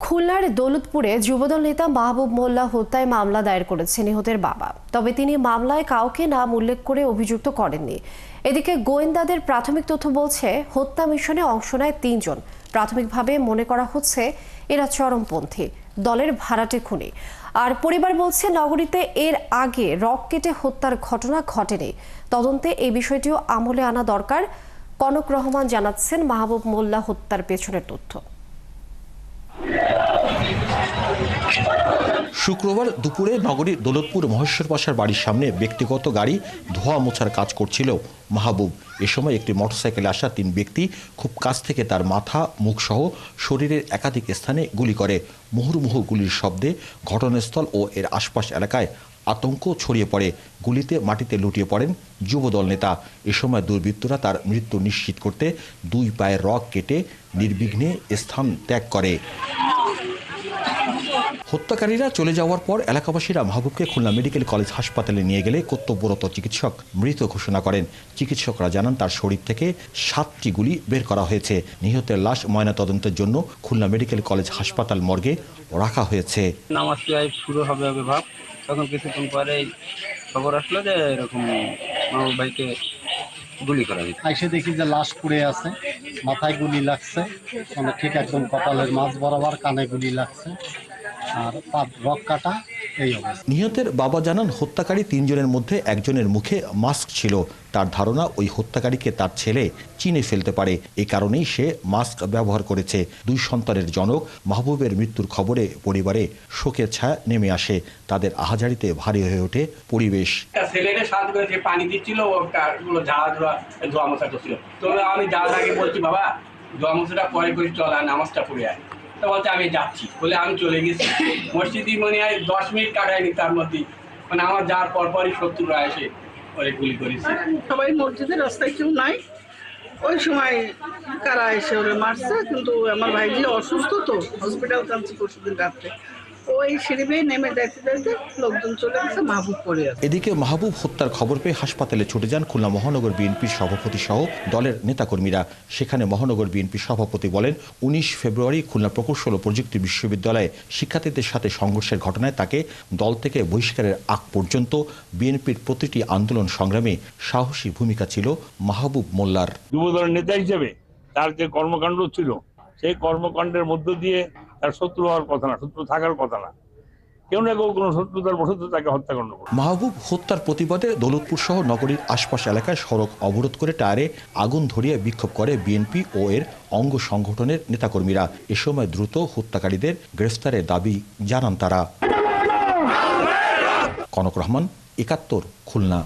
খুলনার দৌলতপুরে যুবদল নেতা মাহবুব মোল্লা হত্যায় মামলা দায়ের করেছে নিহতের বাবা। তবে তিনি মামলায় কাউকে নাম উল্লেখ করে অভিযুক্ত করেননি। এদিকে গোয়েন্দাদের প্রাথমিক তথ্য বলছে হত্যা মিশনে অংশ নেয় ৩ জন। প্রাথমিকভাবে মনে করা হচ্ছে এরা চরমপন্থী দলের ভাড়াটে খুনি। আর পরিবার বলছে নগরীতে এর আগে রক কেটে হত্যার ঘটনা ঘটেনি। তদন্তে এই বিষয়টিও আমলে আনা দরকার। কনক রহমান জানাচ্ছেন মাহবুব মোল্লা হত্যার পেছনের তথ্য। শুক্রবার দুপুরে নগরীর দৌলতপুর মহেশ্বর পাশার বাড়ির সামনে ব্যক্তিগত গাড়ি ধোয়া মোছার কাজ করছিল মাহবুব। এ সময় একটি মোটরসাইকেলে আসা ৩ ব্যক্তি খুব কাছ থেকে তার মাথা, মুখ সহ শরীরের একাধিক স্থানে গুলি করে। মুহুর্মুহু গুলির শব্দে ঘটনাস্থল ও এর আশপাশ এলাকায় আতঙ্ক ছড়িয়ে পড়ে। গুলিতে মাটিতে লুটিয়ে পড়েন যুবদল নেতা। এ সময় দুর্বৃত্তরা তার মৃত্যু নিশ্চিত করতে 2 পায়ের রগ কেটে নির্বিঘ্নে স্থান ত্যাগ করে। হত্যাকারীরা চলে যাওয়ার পর এলাকাবাসীরা মাহবুবকে খুলনা মেডিকেল কলেজ হাসপাতালে নিয়ে গেলে কর্তব্যরত চিকিৎসক মৃত ঘোষণা করেন। চিকিৎসকরা জানান তার শরীর থেকে 7টি গুলি বের করা হয়েছে। নিহতের লাশ ময়নাতদন্তের জন্য খুলনা মেডিকেল কলেজ হাসপাতাল মর্গে রাখা হয়েছে। নামাজ শুরু হবে ভাব, তখন কিছুক্ষণ পরে খবর আসলো যে এরকম মাহবুব ভাইকে গুলি করা হয়েছে। এসে দেখি যে লাশ পড়ে আছে, মাথায় গুলি লাগছে, মানে ঠিক একদম কপালের মাঝ বরাবর, কানে গুলি লাগছে আর তার রক কাটা। এই অবস্থা। নিহতের বাবা জানান হত্যাকারী 3 জনের মধ্যে একজনের মুখে মাস্ক ছিল। তার ধারণা ওই হত্যাকারীকে তার ছেলে চিনে ফেলতে পারে, এই কারণেই সে মাস্ক ব্যবহার করেছে। 2 সন্তানের জনক মাহবুবের মৃত্যুর খবরে পরিবারে শোকের ছায়া নেমে আসে। তাদের আহাজারিতে ভারী হয়ে ওঠে পরিবেশ। ছেলেকে সাহায্য করে পানি দিচ্ছিল, ধোয়া মোছা করছিল। তো আমি যাওয়ার আগে বলছি, বাবা ধোয়া মোছাটা পরে করে চল, আর নামাজটা পড়ে আয়। তো বলতে আমি যাচ্ছি বলে আমি চলে গেছি। মসজিদে মনে হয় 10 মিনিট কাটায়নি, তার মধ্যে মানে আমার যাওয়ার পরপরই শত্রুরা এসে ওরে গুলি করেছে। সবাই মসজিদের রাস্তায় কেউ নাই, ওই সময় কারা এসে ওরে মারছে। কিন্তু আমার ভাইজি অসুস্থ, তো হসপিটাল টানছি পরশুদিন রাত্রে। ওই সিঁড়ি বেয়ে নেমে যাইতে যাইতে লোকজন চলে গেছে, মাহবুব পড়ে আছে। এদিকে মাহবুব হত্যার খবর পেয়ে হাসপাতালে ছুটে যান খুলনা মহানগর বিএনপির সভাপতি সহ দলের নেতাকর্মীরা। সেখানে মহানগর বিএনপির সভাপতি বলেন, 19 ফেব্রুয়ারি খুলনা প্রকৌশল ও প্রযুক্তি বিশ্ববিদ্যালয়ে শিক্ষার্থীদের সাথে সংঘর্ষের ঘটনায় তাকে দল থেকে বহিষ্কারের আগ পর্যন্ত বিএনপির প্রতিটি আন্দোলন সংগ্রামে সাহসী ভূমিকা ছিল মাহবুব মোল্লার। যুবদলের নেতা হিসেবে তার যে কর্মকাণ্ড ছিল, সেই কর্মকাণ্ডের মধ্য দিয়ে তার শত্রু হওয়ার কথা না, শত্রু থাকার কথা না। কেউ না কেউ কোনো শত্রুতার বশত তাকে হত্যাকাণ্ড করে। মাহবুব হত্যার প্রতিবাদে দৌলতপুর সহ নগরীর আশপাশ এলাকায় সড়ক অবরোধ করে টায়ারে আগুন ধরিয়ে বিক্ষোভ করে বিএনপি ও এর অঙ্গ সংগঠনের নেতাকর্মীরা। এ সময় দ্রুত হত্যাকারীদের গ্রেফতারের দাবি জানান তারা। কনক রহমান, ৭১, খুলনা।